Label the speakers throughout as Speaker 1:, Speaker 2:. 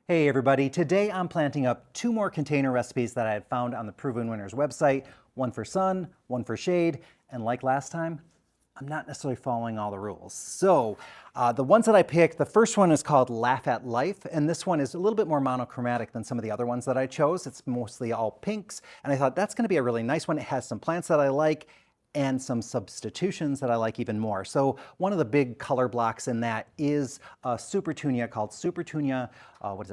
Speaker 1: Hey everybody, today I'm planting up two more container recipes that I had found on the Proven Winners website, one for sun, one for shade, and like last time, I'm not necessarily following all the rules. So the ones that I picked, the first one is called Laugh at Life, and this one is a little bit more monochromatic than some of the other ones that I chose. It's mostly all pinks, and I thought that's gonna be a really nice one. It has some plants that I like, and some substitutions that I like even more. So one of the big color blocks in that is a Supertunia called Supertunia,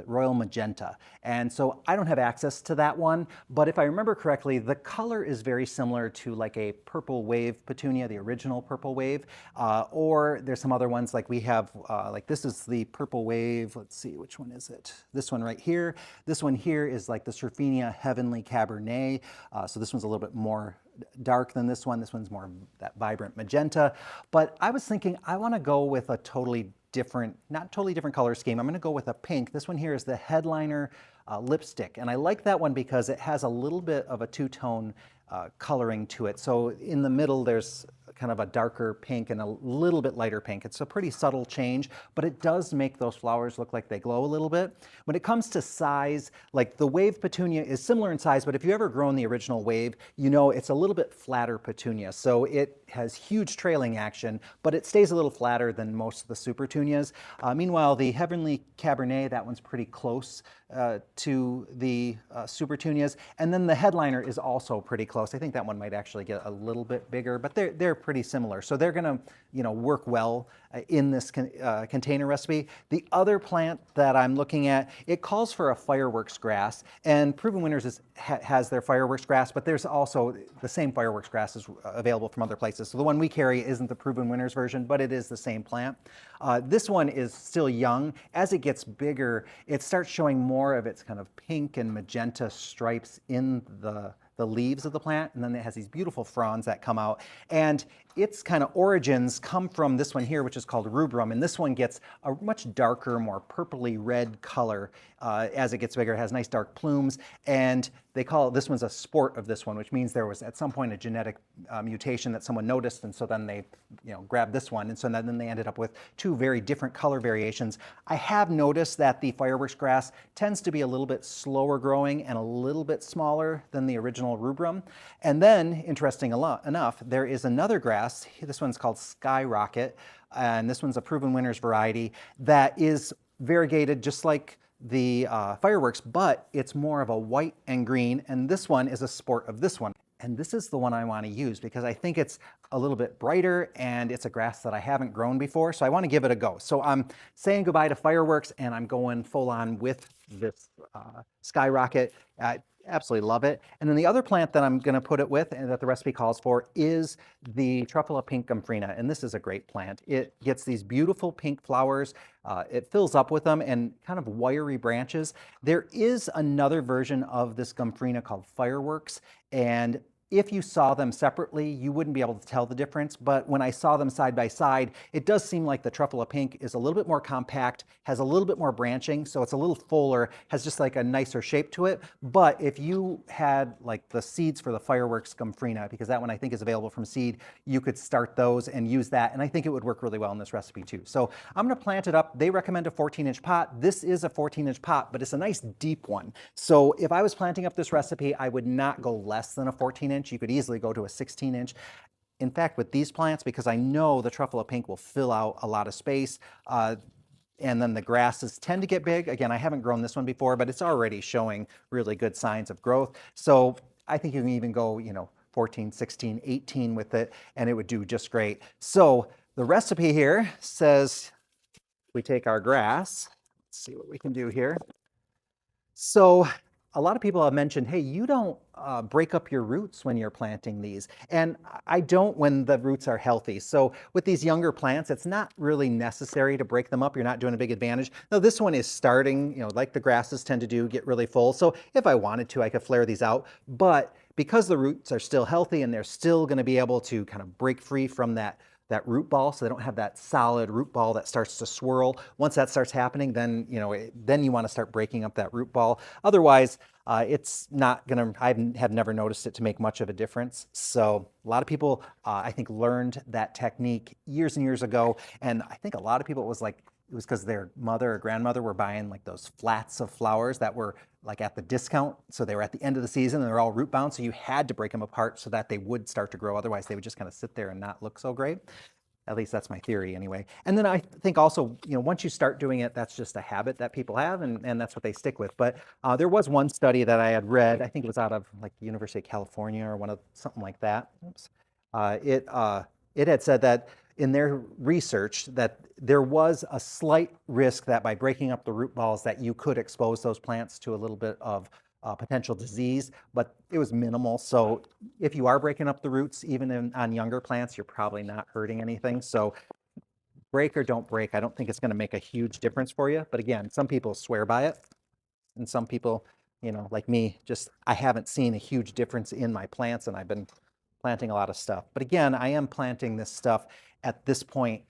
Speaker 1: Royal Magenta. And so I don't have access to that one, but if I remember correctly, the color is very similar to like a Purple Wave Petunia, the original Purple Wave, or there's some other ones like we have, like this is the Purple Wave, let's see, which one is it? This one right here. This one here is like the Surfenia Heavenly Cabernet. So this one's a little bit more dark than this one. This one's more that vibrant magenta. But I was thinking I want to go with a totally different, not totally different color scheme. I'm going to go with a pink. This one here is the Headliner lipstick. And I like that one because it has a little bit of a two-tone coloring to it. So in the middle, there's kind of a darker pink and a little bit lighter pink. It's a pretty subtle change, but it does make those flowers look like they glow a little bit. When it comes to size, like the Wave Petunia is similar in size, but if you've ever grown the original Wave, you know it's a little bit flatter petunia. So it has huge trailing action, but it stays a little flatter than most of the Supertunias. Meanwhile, the Heavenly Cabernet, that one's pretty close to the Supertunias. And then the Headliner is also pretty close. I think that one might actually get a little bit bigger, but they're pretty similar. So they're gonna, work well in this container recipe. The other plant that I'm looking at, it calls for a fireworks grass, and Proven Winners has their fireworks grass, but there's also the same fireworks grass is available from other places. So the one we carry isn't the Proven Winners version, but it is the same plant. This one is still young. As it gets bigger, it starts showing more of its kind of pink and magenta stripes in the leaves of the plant, and then it has these beautiful fronds that come out. And its kind of origins come from this one here, which is called rubrum, and this one gets a much darker, more purpley red color as it gets bigger. It has nice dark plumes, and they call it, this one's a sport of this one, which means there was at some point a genetic mutation that someone noticed, and so then they grabbed this one, and so then they ended up with two very different color variations. I have noticed that the fireworks grass tends to be a little bit slower growing and a little bit smaller than the original rubrum. And then, interesting enough, there is another grass. This one's called Skyrocket, and this one's a Proven Winners variety that is variegated just like the fireworks, but it's more of a white and green, and this one is a sport of this one. And this is the one I want to use because I think it's a little bit brighter and it's a grass that I haven't grown before, so I want to give it a go. So I'm saying goodbye to fireworks and I'm going full on with this Skyrocket. Absolutely love it. And then the other plant that I'm going to put it with and that the recipe calls for is the Truffula Pink Gomphrena. And this is a great plant. It gets these beautiful pink flowers. It fills up with them and kind of wiry branches. There is another version of this Gomphrena called Fireworks. And if you saw them separately, you wouldn't be able to tell the difference, but when I saw them side by side, it does seem like the Truffula Pink is a little bit more compact, has a little bit more branching, so it's a little fuller, has just like a nicer shape to it. But if you had like the seeds for the Fireworks Gomphrena, because that one I think is available from seed, you could start those and use that, and I think it would work really well in this recipe too. So I'm gonna plant it up. They recommend a 14-inch pot. This is a 14-inch pot, but it's a nice deep one. So if I was planting up this recipe, I would not go less than a 14-inch. You could easily go to a 16-inch. In fact, with these plants, because I know the Truffula Pink will fill out a lot of space, and then the grasses tend to get big. Again, I haven't grown this one before, but it's already showing really good signs of growth. So I think you can even go, 14, 16, 18 with it, and it would do just great. So the recipe here says we take our grass. Let's see what we can do here. So a lot of people have mentioned, hey, you don't break up your roots when you're planting these. And I don't when the roots are healthy. So with these younger plants, it's not really necessary to break them up. You're not doing a big advantage. Now this one is starting, like the grasses tend to do, get really full. So if I wanted to, I could flare these out. But because the roots are still healthy and they're still going to be able to kind of break free from that root ball, so they don't have that solid root ball that starts to swirl. Once that starts happening, then then you want to start breaking up that root ball. Otherwise, it's not gonna, I have never noticed it to make much of a difference. So a lot of people, I think, learned that technique years and years ago, and I think a lot of people, it was like it was because their mother or grandmother were buying like those flats of flowers that were like at the discount. So they were at the end of the season and they're all root bound. So you had to break them apart so that they would start to grow. Otherwise they would just kind of sit there and not look so great. At least that's my theory anyway. And then I think also, once you start doing it, that's just a habit that people have and that's what they stick with. But there was one study that I had read, I think it was out of like the University of California or something like that. Oops. It had said that in their research that there was a slight risk that by breaking up the root balls that you could expose those plants to a little bit of potential disease, but it was minimal. So if you are breaking up the roots, even on younger plants, you're probably not hurting anything. So break or don't break, I don't think it's going to make a huge difference for you. But again, some people swear by it. And some people, like me, I haven't seen a huge difference in my plants, and I've been planting a lot of stuff. But again, I am planting this stuff at this point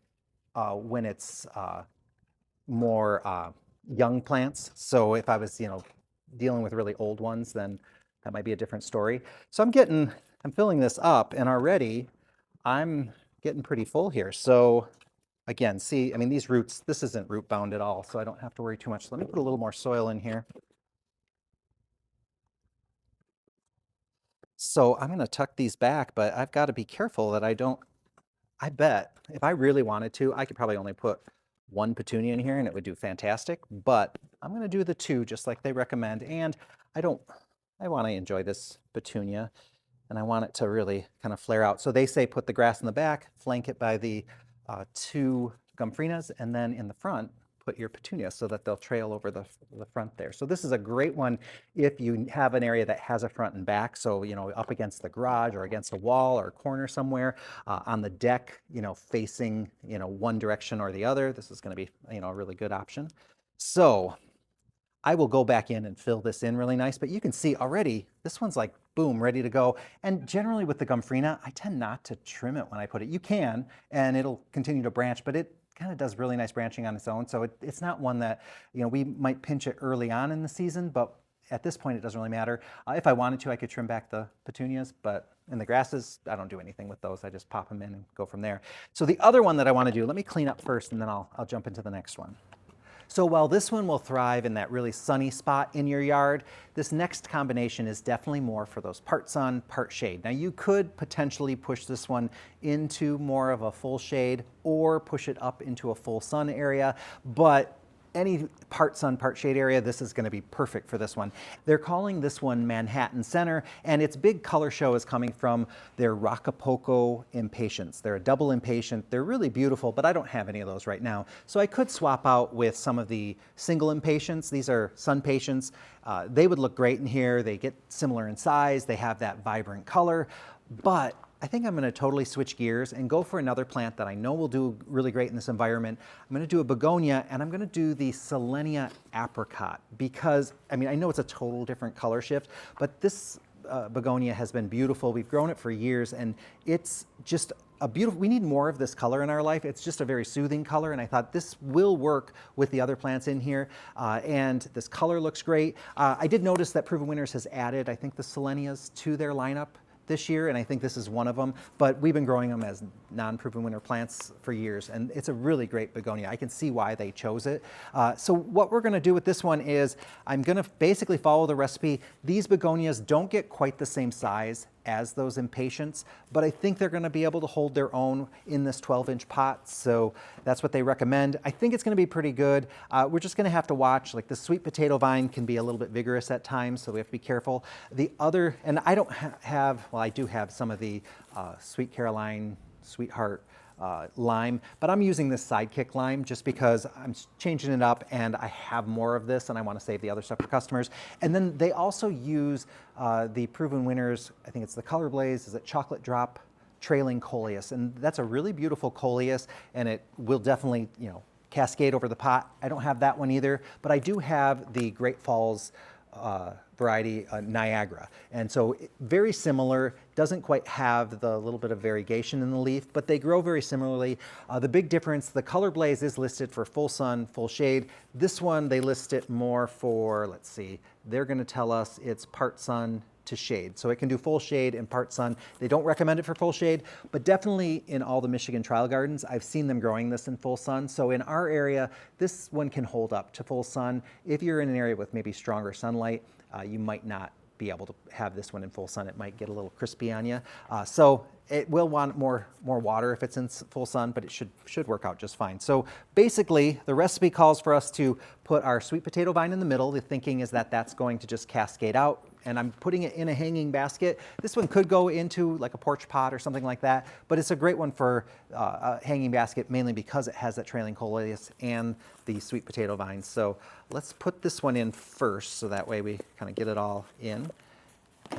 Speaker 1: when it's more young plants. So if I was, dealing with really old ones, then that might be a different story. So I'm filling this up, and already I'm getting pretty full here. So again, see, I mean, these roots, this isn't root bound at all, so I don't have to worry too much. Let me put a little more soil in here. So I'm going to tuck these back, but I've got to be careful that I bet if I really wanted to, I could probably only put one petunia in here and it would do fantastic, but I'm going to do the two just like they recommend. And I want to enjoy this petunia and I want it to really kind of flare out. So they say put the grass in the back, flank it by the two gomphrenias, and then in the front, put your petunias so that they'll trail over the front there. So this is a great one if you have an area that has a front and back. So, up against the garage or against a wall or a corner somewhere, on the deck, facing, one direction or the other. This is going to be, a really good option. So I will go back in and fill this in really nice, but you can see already this one's like, boom, ready to go. And generally with the gomphrena, I tend not to trim it when I put it. You can, and it'll continue to branch, but it kind of does really nice branching on its own. So it's not one that, we might pinch it early on in the season, but at this point, it doesn't really matter. If I wanted to, I could trim back the petunias, but in the grasses, I don't do anything with those. I just pop them in and go from there. So the other one that I want to do, let me clean up first, and then I'll jump into the next one. So while this one will thrive in that really sunny spot in your yard, this next combination is definitely more for those part sun, part shade. Now you could potentially push this one into more of a full shade or push it up into a full sun area, but any part sun, part shade area, this is going to be perfect for this one. They're calling this one Manhattan Center, and its big color show is coming from their Rocapoco Impatiens. They're a double impatient. They're really beautiful, but I don't have any of those right now. So I could swap out with some of the single impatiens. These are sun patients. They would look great in here. They get similar in size. They have that vibrant color, but I think I'm going to totally switch gears and go for another plant that I know will do really great in this environment. I'm going to do a begonia, and I'm going to do the Silenia apricot because, I know it's a total different color shift, but this begonia has been beautiful. We've grown it for years, and it's just a beautiful, we need more of this color in our life. It's just a very soothing color, and I thought this will work with the other plants in here, and this color looks great. I did notice that Proven Winners has added, I think, the Silenias to their lineup this year, and I think this is one of them, but we've been growing them as non-Proven Winner plants for years, and it's a really great begonia. I can see why they chose it. So what we're going to do with this one is I'm going to basically follow the recipe. These begonias don't get quite the same size as those impatiens, but I think they're going to be able to hold their own in this 12-inch pot, so that's what they recommend. I think it's going to be pretty good. We're just going to have to watch, like the sweet potato vine can be a little bit vigorous at times, so we have to be careful. The other, and I don't have, well, I do have some of the Sweet Caroline, Sweetheart lime, but I'm using this Sidekick lime just because I'm changing it up and I have more of this and I want to save the other stuff for customers. And then they also use the Proven Winners, I think it's the Color Blaze, is it Chocolate Drop Trailing Coleus, and that's a really beautiful coleus, and it will definitely, cascade over the pot. I don't have that one either, but I do have the Great Falls variety Niagara, and so very similar, doesn't quite have the little bit of variegation in the leaf, but they grow very similarly. The big difference, the Color Blaze is listed for full sun, full shade. This one, they list it more for, let's see, they're going to tell us it's part sun to shade. So it can do full shade and part sun. They don't recommend it for full shade, but definitely in all the Michigan trial gardens, I've seen them growing this in full sun. So in our area, this one can hold up to full sun. If you're in an area with maybe stronger sunlight, you might not be able to have this one in full sun. It might get a little crispy on you. So it will want more water if it's in full sun, but it should work out just fine. So basically, the recipe calls for us to put our sweet potato vine in the middle. The thinking is that that's going to just cascade out, and I'm putting it in a hanging basket. This one could go into like a porch pot or something like that, but it's a great one for a hanging basket, mainly because it has that trailing coleus and the sweet potato vines. So let's put this one in first, so that way we kind of get it all in.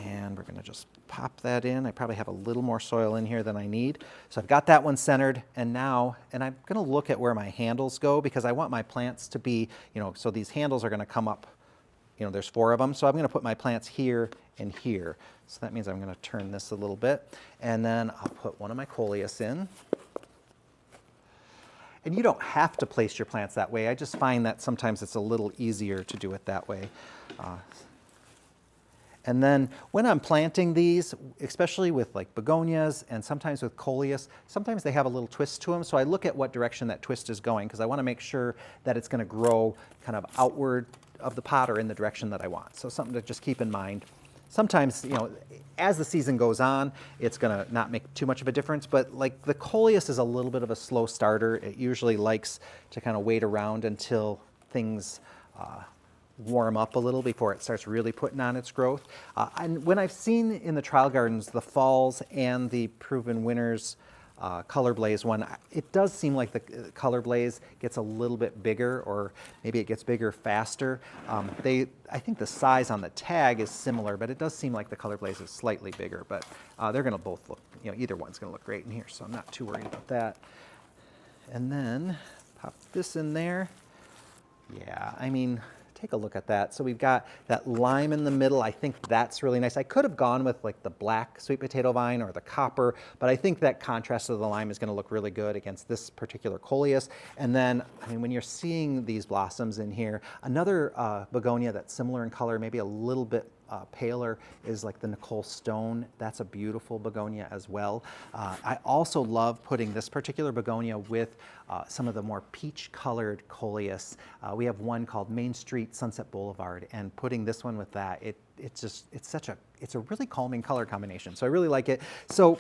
Speaker 1: And we're gonna just pop that in. I probably have a little more soil in here than I need. So I've got that one centered, and now, and I'm gonna look at where my handles go, because I want my plants to be, so these handles are gonna come up, there's 4 of them. So I'm gonna put my plants here and here. So that means I'm gonna turn this a little bit, and then I'll put one of my coleus in. And you don't have to place your plants that way. I just find that sometimes it's a little easier to do it that way. And then when I'm planting these, especially with like begonias and sometimes with coleus, sometimes they have a little twist to them. So I look at what direction that twist is going, because I want to make sure that it's going to grow kind of outward of the pot or in the direction that I want. So something to just keep in mind. Sometimes, as the season goes on, it's going to not make too much of a difference, but like the coleus is a little bit of a slow starter. It usually likes to kind of wait around until things warm up a little before it starts really putting on its growth. And when I've seen in the trial gardens the falls and the Proven Winners Color Blaze one, it does seem like the Color Blaze gets a little bit bigger, or maybe it gets bigger faster. I think the size on the tag is similar, but it does seem like the Color Blaze is slightly bigger, but they're gonna both look, either one's gonna look great in here, so I'm not too worried about that. And then pop this in there. Yeah, I mean, take a look at that. So we've got that lime in the middle. I think that's really nice. I could have gone with like the black sweet potato vine or the copper, but I think that contrast of the lime is going to look really good against this particular coleus. And then, I mean, when you're seeing these blossoms in here, another begonia that's similar in color, maybe a little bit paler, is like the Nicole Stone. That's a beautiful begonia as well. I also love putting this particular begonia with some of the more peach colored coleus. We have one called Main Street Sunset Boulevard, and putting this one with that, it's a really calming color combination. So I really like it. So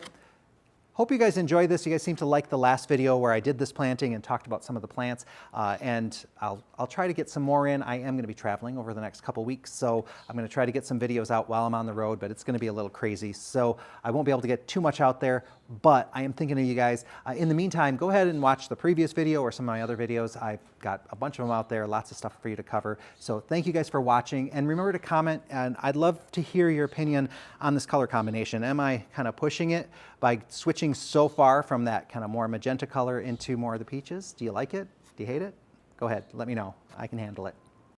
Speaker 1: hope you guys enjoyed this. You guys seem to like the last video where I did this planting and talked about some of the plants, and I'll try to get some more in. I am going to be traveling over the next couple weeks, so I'm going to try to get some videos out while I'm on the road, but it's going to be a little crazy, so I won't be able to get too much out there, but I am thinking of you guys. In the meantime, go ahead and watch the previous video or some of my other videos. I've got a bunch of them out there, lots of stuff for you to cover. So thank you guys for watching, and remember to comment, and I'd love to hear your opinion on this color combination. Am I kind of pushing it by switching so far from that kind of more magenta color into more of the peaches? Do you like it? Do you hate it? Go ahead, let me know. I can handle it.